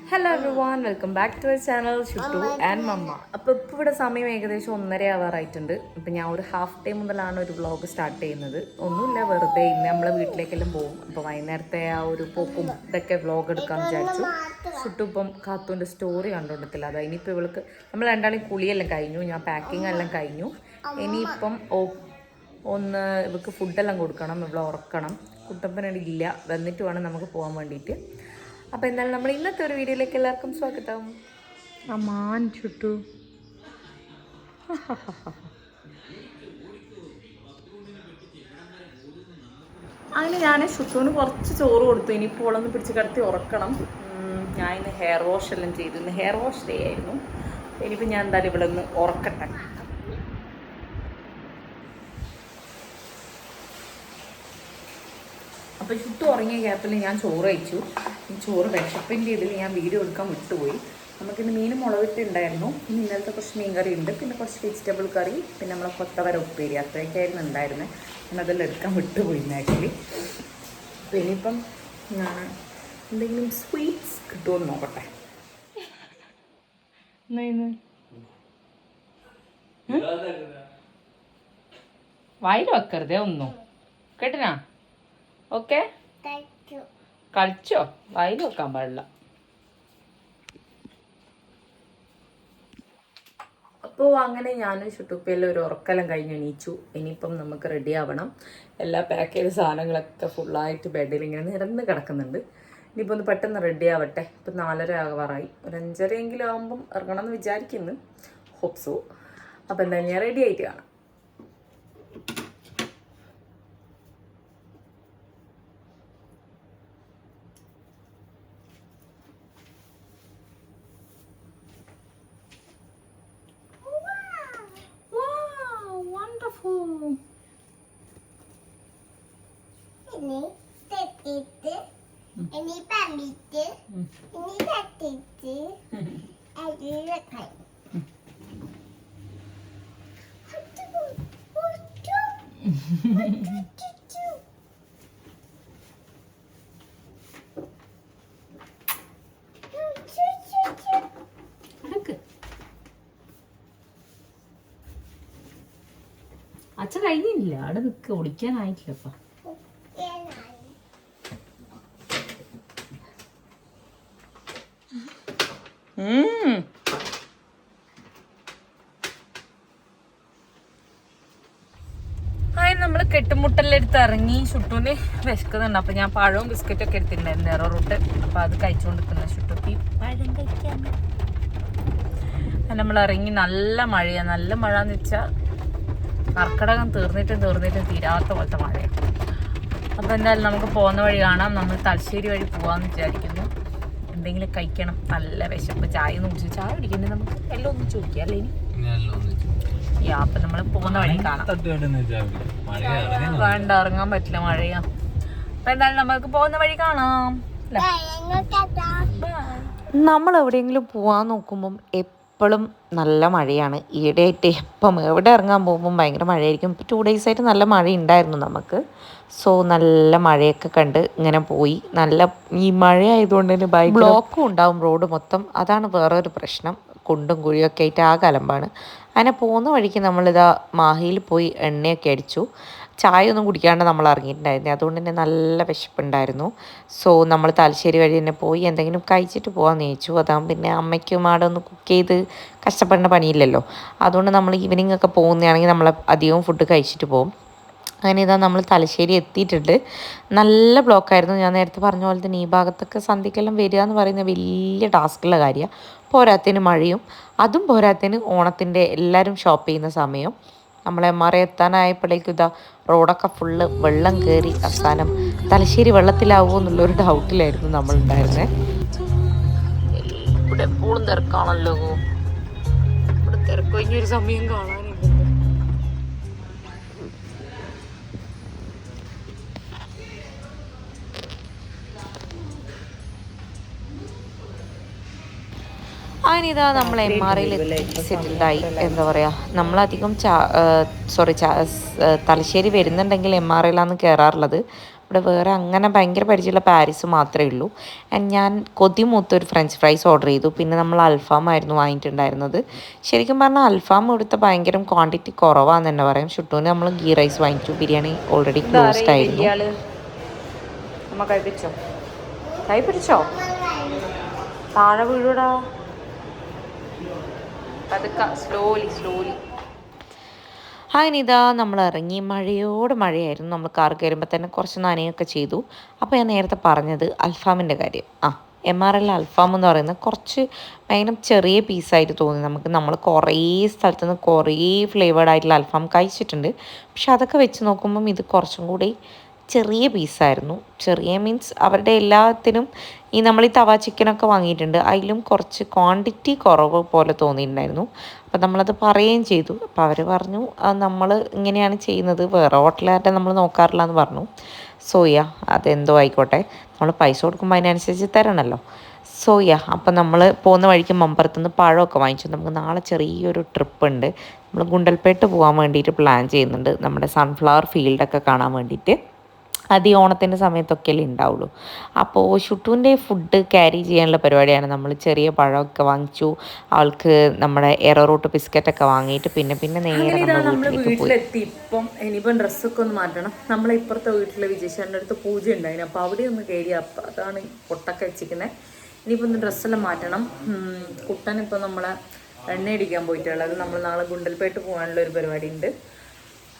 Hello everyone, welcome back to our channel Shuttu and mamma. അപ്പോൾ ഇപ്പോൾ ഇവിടെ സമയം ഏകദേശം 1:30 ആവാറായിട്ടുണ്ട്. അപ്പോൾ ഞാൻ ഒരു ഹാഫ് ഡേ മുതലാണ് ഒരു വ്ളോഗ് സ്റ്റാർട്ട് ചെയ്യുന്നത്. ഒന്നുമില്ല, വെറുതെ ഇന്ന് നമ്മളെ വീട്ടിലേക്കെല്ലാം പോകും. അപ്പോൾ വൈകുന്നേരത്തെ ആ ഒരു പോക്കും ഇതൊക്കെ വ്ളോഗ് എടുക്കാമെന്ന് വിചാരിച്ചു. ഷുട്ടു ഇപ്പം കാത്തുൻ്റെ സ്റ്റോറി കണ്ടുകൊണ്ടിട്ടില്ല. അതാ ഇനിയിപ്പോൾ ഇവൾക്ക് നമ്മൾ രണ്ടാളും കുളിയെല്ലാം കഴിഞ്ഞു, ഞാൻ പാക്കിംഗ് എല്ലാം കഴിഞ്ഞു. ഇനിയിപ്പം ഒന്ന് ഇവൾക്ക് ഫുഡെല്ലാം കൊടുക്കണം, ഇവളെ ഉറക്കണം. കുട്ടപ്പനടിയില്ല, വന്നിട്ട് വേണം നമുക്ക് പോകാൻ വേണ്ടിയിട്ട്. അപ്പോൾ എന്തായാലും നമ്മൾ ഇന്നത്തെ ഒരു വീഡിയോയിലേക്ക് എല്ലാവർക്കും സ്വാഗതം. അമ്മാൻ ചുട്ടു അങ്ങനെ ഞാൻ ചുട്ടുവിന് കുറച്ച് ചോറ് കൊടുത്തു. ഇനിയിപ്പോൾ ഓളൊന്ന് പിടിച്ച് കിടത്തി ഉറക്കണം. ഞാൻ ഇന്ന് ഹെയർ വാഷ് എല്ലാം ചെയ്തു. ഇന്ന് ഹെയർ വാഷ് ഡേ ആയിരുന്നു. ഇനിയിപ്പോൾ ഞാൻ എന്തായാലും ഇവിടെ ഒന്ന് ഉറക്കട്ടെ. അപ്പോൾ ചുട്ടു ഉറങ്ങിയ ഗ്യാപ്പിൽ ഞാൻ ചോറ് കഴിച്ചു. ഈ ചോറ് വിശപ്പിൻ്റെ ഇതിൽ ഞാൻ വീഡിയോ എടുക്കാൻ വിട്ടുപോയി. നമുക്കിന്ന് മീനും മുളകിട്ടുണ്ടായിരുന്നു. ഇനി ഇന്നലത്തെ കുറച്ച് മീൻ കറി ഉണ്ട്, പിന്നെ കുറച്ച് വെജിറ്റബിൾ കറി, പിന്നെ നമ്മളെ കൊത്തവര ഉപ്പേരി, അത്രയൊക്കെയായിരുന്നു ഉണ്ടായിരുന്നത്. ഞാൻ അതെല്ലാം എടുക്കാൻ വിട്ടുപോയി ആക്ച്വലി. അപ്പോൾ ഇനിയിപ്പം ഞാൻ എന്തെങ്കിലും സ്വീറ്റ്സ് കിട്ടുമെന്ന് നോക്കട്ടെ. വായിൽ വെക്കരുതേ ഒന്നും, കേട്ടിനാ? ഓക്കെ, കളിച്ചോ, വായിൽ വെക്കാൻ പാടില്ല. അപ്പോൾ അങ്ങനെ ഞാൻ ചുട്ടുപ്പയെല്ലാം ഒരു ഉറക്കെല്ലാം കഴിഞ്ഞ് എണീച്ചു. ഇനിയിപ്പം നമുക്ക് റെഡി ആവണം. എല്ലാ പാക്ക് ചെയ്ത സാധനങ്ങളൊക്കെ ഫുള്ളായിട്ട് ബെഡിൽ ഇങ്ങനെ നിരന്ന് കിടക്കുന്നുണ്ട്. ഇനിയിപ്പോൾ ഒന്ന് പെട്ടെന്ന് റെഡി ആവട്ടെ. ഇപ്പം 4:30 ആവാറായി. ഒരു 5:30 ആകുമ്പം ഇറങ്ങണം എന്ന് വിചാരിക്കുന്നു. ഹോപ്സോ. അപ്പം എന്തായാലും ഞാൻ റെഡി ആയിട്ട് കാണാം. Ini pamit, ini sakit, ada lekat. അച്ഛൻ കഴിഞ്ഞില്ല, അവിടെ നിൽക്കുക, ഒളിക്കാനായിട്ടില്ലപ്പ. നമ്മൾ കെട്ടുമുട്ടലെടുത്ത് ഇറങ്ങി. ചുട്ടൂന് വിശക്കുന്നുണ്ട്. അപ്പൊ ഞാൻ പഴവും ബിസ്ക്കറ്റൊക്കെ എടുത്തിട്ടുണ്ടായിരുന്നു നേരോ റൂട്ട്. അപ്പൊ അത് കഴിച്ചുകൊണ്ടിരിക്കുന്ന ചുട്ടുക്ക് പഴം കഴിക്കാൻ. നമ്മൾ ഇറങ്ങി. നല്ല മഴയാണ്. നല്ല മഴ എന്ന് വെച്ചാൽ കർക്കിടകം തീർന്നിട്ടും തീരാത്ത പോലത്തെ മഴയാണ്. അപ്പൊ എന്തായാലും നമുക്ക് പോകുന്ന വഴി കാണാം. നമ്മൾ തലശ്ശേരി വഴി പോവാന്ന് വിചാരിക്കുന്നു. എന്തെങ്കിലും കഴിക്കണം, നല്ല വിശപ്പ്. ചായ കുടിച്ചു. ചായ കുടിക്കണ്ടേ നമുക്ക്? എല്ലാം ഒന്ന് ചോദിക്കാം അല്ലേ? ഇനി അപ്പൊ നമ്മൾ പോകുന്ന വഴി കാണാം. വേണ്ട, ഇറങ്ങാൻ പറ്റില്ല, മഴയാ. അപ്പൊ എന്തായാലും നമുക്ക് പോകുന്ന വഴി കാണാം. നമ്മൾ എവിടെയെങ്കിലും പോവാൻ നോക്കുമ്പം എപ്പോഴും നല്ല മഴയാണ്. ഈയിടെയായിട്ട് എപ്പം എവിടെ ഇറങ്ങാൻ പോകുമ്പം ഭയങ്കര മഴയായിരിക്കും. ഇപ്പോൾ 2 days ആയിട്ട് നല്ല മഴ ഉണ്ടായിരുന്നു നമുക്ക്. സോ നല്ല മഴയൊക്കെ കണ്ട് ഇങ്ങനെ പോയി. നല്ല ഈ മഴ ആയതുകൊണ്ട് തന്നെ ബൈക്ക് ബ്ലോക്കും ഉണ്ടാവും റോഡ് മൊത്തം. അതാണ് വേറൊരു പ്രശ്നം. കുണ്ടും കുഴിയൊക്കെ ആയിട്ട് ആ കലമ്പാണ്. അങ്ങനെ പോകുന്ന വഴിക്ക് നമ്മളിതാ മാഹിയിൽ പോയി എണ്ണയൊക്കെ അടിച്ചു. ചായ ഒന്നും കുടിക്കാണ്ട് നമ്മൾ ഇറങ്ങിയിട്ടുണ്ടായിരുന്നു. അതുകൊണ്ട് തന്നെ നല്ല വിശപ്പുണ്ടായിരുന്നു. സോ നമ്മൾ തലശ്ശേരി വഴി തന്നെ പോയി എന്തെങ്കിലും കഴിച്ചിട്ട് പോകാമെന്ന് ചോദിച്ചു. അതാകുമ്പോൾ പിന്നെ അമ്മയ്ക്കും അവിടെ ഒന്ന് കുക്ക് ചെയ്ത് കഷ്ടപ്പെടേണ്ട പണിയില്ലല്ലോ. അതുകൊണ്ട് നമ്മൾ ഈവനിങ് ഒക്കെ പോകുന്നതാണെങ്കിൽ നമ്മൾ അധികവും ഫുഡ് കഴിച്ചിട്ട് പോകും. അങ്ങനെ ഇതാ നമ്മൾ തലശ്ശേരി എത്തിയിട്ടുണ്ട്. നല്ല ബ്ലോക്കായിരുന്നു. ഞാൻ നേരത്തെ പറഞ്ഞ പോലെ തന്നെ ഈ ഭാഗത്തൊക്കെ സന്ധ്യക്കെല്ലാം വരിക എന്ന് പറയുന്നത് വലിയ ടാസ്ക്കുള്ള കാര്യമാണ്. പോരാത്തതിന് മഴയും, അതും പോരാത്തതിന് ഓണത്തിൻ്റെ എല്ലാവരും ഷോപ്പ് ചെയ്യുന്ന സമയം. നമ്മൾ MRA എത്താനായപ്പോഴേക്കും ഇതാ റോഡൊക്കെ ഫുള്ള് വെള്ളം കയറി. അവസാനം തലശ്ശേരി വെള്ളത്തിലാവുമോ എന്നുള്ളൊരു ഡൗട്ടിലായിരുന്നു നമ്മളുണ്ടായിരുന്നത്. ഇവിടെ എപ്പോഴും തിരക്കാണല്ലോ. ഇവിടെ തിരക്കൊഴിഞ്ഞൊരു സമയം കാണാനില്ല. അങ്ങനെ ഇതാ നമ്മൾ MRAയിൽ സെറ്റിൽഡായി. എന്താ പറയുക, നമ്മളധികം തലശ്ശേരി വരുന്നുണ്ടെങ്കിൽ MRAയിലാണ് കയറാറുള്ളത്. ഇവിടെ വേറെ അങ്ങനെ ഭയങ്കര പരിചയമുള്ള പാരീസ് മാത്രമേ ഉള്ളൂ. ആൻഡ് ഞാൻ കൊതിമൂത്തൊരു ഫ്രഞ്ച് ഫ്രൈസ് ഓർഡർ ചെയ്തു. പിന്നെ നമ്മൾ അൽഫാം ആയിരുന്നു വാങ്ങിയിട്ടുണ്ടായിരുന്നത്. ശരിക്കും പറഞ്ഞാൽ അൽഫാം ഇവിടുത്തെ ഭയങ്കര ക്വാണ്ടിറ്റി കുറവാന്ന് തന്നെ പറയാം. ഷുട്ടൂന് നമ്മൾ ഗീ റൈസ് വാങ്ങിച്ചു. ബിരിയാണി ഓൾറെഡി ക്ലോസ്ഡ് ആയിരുന്നു. കൈ പിടിച്ചോ താഴെ വീഴൂടാ. പതുക്കെ സ്ലോലി. അങ്ങനെ ഇതാ നമ്മൾ ഇറങ്ങി. മഴയായിരുന്നു. നമ്മൾ കാർ കയറുമ്പോൾ തന്നെ കുറച്ച് നനയൊക്കെ ചെയ്തു. അപ്പോൾ ഞാൻ നേരത്തെ പറഞ്ഞത് അൽഫാമിൻ്റെ കാര്യം. MRL അൽഫാം എന്ന് പറയുന്നത് കുറച്ച് ഭയങ്കര ചെറിയ പീസായിട്ട് തോന്നി നമുക്ക്. നമ്മൾ കുറേ സ്ഥലത്തുനിന്ന് കുറേ ഫ്ലേവേർഡ് ആയിട്ടുള്ള അൽഫാം കഴിച്ചിട്ടുണ്ട്. പക്ഷെ അതൊക്കെ വെച്ച് നോക്കുമ്പം ഇത് കുറച്ചും കൂടി ചെറിയ പീസായിരുന്നു. ചെറിയ മീൻസ് അവരുടെ എല്ലാത്തിനും ഈ നമ്മൾ ഈ തവ ചിക്കനൊക്കെ വാങ്ങിയിട്ടുണ്ട്, അതിലും കുറച്ച് ക്വാണ്ടിറ്റി കുറവ് പോലെ തോന്നിയിട്ടുണ്ടായിരുന്നു. അപ്പോൾ നമ്മളത് പറയുകയും ചെയ്തു. അപ്പോൾ അവർ പറഞ്ഞു നമ്മൾ ഇങ്ങനെയാണ് ചെയ്യുന്നത്, വേറെ ഹോട്ടലുകാരുടെ നമ്മൾ നോക്കാറില്ല എന്ന് പറഞ്ഞു. അതെന്തോ ആയിക്കോട്ടെ, നമ്മൾ പൈസ കൊടുക്കുമ്പോൾ അതിനനുസരിച്ച് തരണമല്ലോ. അപ്പം നമ്മൾ പോകുന്ന വഴിക്ക് മമ്പറത്തുനിന്ന് പഴമൊക്കെ വാങ്ങിച്ചു. നമുക്ക് നാളെ ചെറിയൊരു ട്രിപ്പ് ഉണ്ട്. നമ്മൾ ഗുണ്ടൽപേട്ട് പോകാൻ വേണ്ടിയിട്ട് പ്ലാൻ ചെയ്യുന്നുണ്ട്, നമ്മുടെ സൺഫ്ലവർ ഫീൽഡൊക്കെ കാണാൻ വേണ്ടിയിട്ട്. അത് ഈ ഓണത്തിൻ്റെ സമയത്തൊക്കെയല്ലേ ഉണ്ടാവുള്ളൂ. അപ്പോൾ ഷുട്ടൂൻ്റെ ഫുഡ് ക്യാരി ചെയ്യാനുള്ള പരിപാടിയാണ്. നമ്മൾ ചെറിയ പഴമൊക്കെ വാങ്ങിച്ചു. അവൾക്ക് നമ്മുടെ എറോ റൂട്ട് ബിസ്ക്കറ്റൊക്കെ വാങ്ങിയിട്ട് പിന്നെ നേരെ നമ്മൾ വീട്ടിലെത്തി. ഇനിയിപ്പം ഡ്രസ്സൊക്കെ ഒന്ന് മാറ്റണം. നമ്മളെ ഇപ്പുറത്തെ വീട്ടിലെ വിജയശാലിൻ്റെ അടുത്ത് പൂജ ഉണ്ടായിരുന്നു. അപ്പോൾ അവിടെ ഒന്ന് കയറി. അപ്പം അതാണ് പൊട്ടൊക്കെ വെച്ചിരിക്കുന്നത്. ഇനിയിപ്പോൾ ഒന്ന് ഡ്രസ്സെല്ലാം മാറ്റണം. കുട്ടനിപ്പോൾ നമ്മളെ എണ്ണയടിക്കാൻ പോയിട്ടുള്ളത്. നമ്മൾ നാളെ ഗുണ്ടൽപേട്ട് പോകാനുള്ള ഒരു പരിപാടി ഉണ്ട്.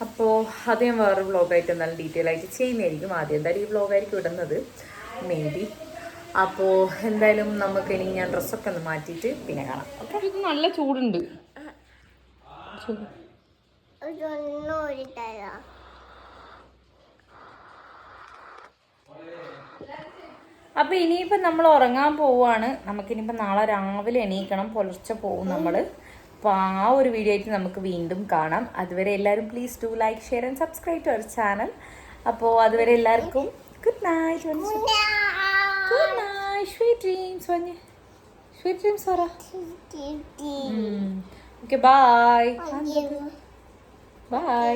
അപ്പോൾ അത് ഞാൻ വേറെ വ്ളോഗായിട്ട് എന്തായാലും ഡീറ്റെയിൽ ആയിട്ട് ചെയ്യുന്നതായിരിക്കും. ആദ്യം എന്തായാലും ഈ വ്ളോഗായിരിക്കും ഇടുന്നത് മേ ബി. അപ്പോൾ എന്തായാലും നമുക്കിനി ഞാൻ ഡ്രസ്സൊക്കെ ഒന്ന് മാറ്റിയിട്ട് പിന്നെ കാണാം. ഓക്കെ, ഇത് നല്ല ചൂടുണ്ട്. അപ്പോൾ ഇനിയിപ്പോൾ നമ്മൾ ഉറങ്ങാൻ പോവുകയാണ്. നമുക്കിനിയിപ്പോൾ നാളെ രാവിലെ എണീക്കണം. പുലർച്ചെ പോവും നമ്മൾ. അപ്പോൾ ആ ഒരു വീഡിയോ ആയിട്ട് നമുക്ക് വീണ്ടും കാണാം. അതുവരെ എല്ലാവരും please do like, share and subscribe to our channel. അപ്പോൾ അതുവരെ എല്ലാവർക്കും ഗുഡ് നൈറ്റ്. സ്വീറ്റ് ഡ്രീംസ് പറഞ്ഞ് സ്വീറ്റ് ഡ്രീംസ് പറ. Okay, bye. ബൈ.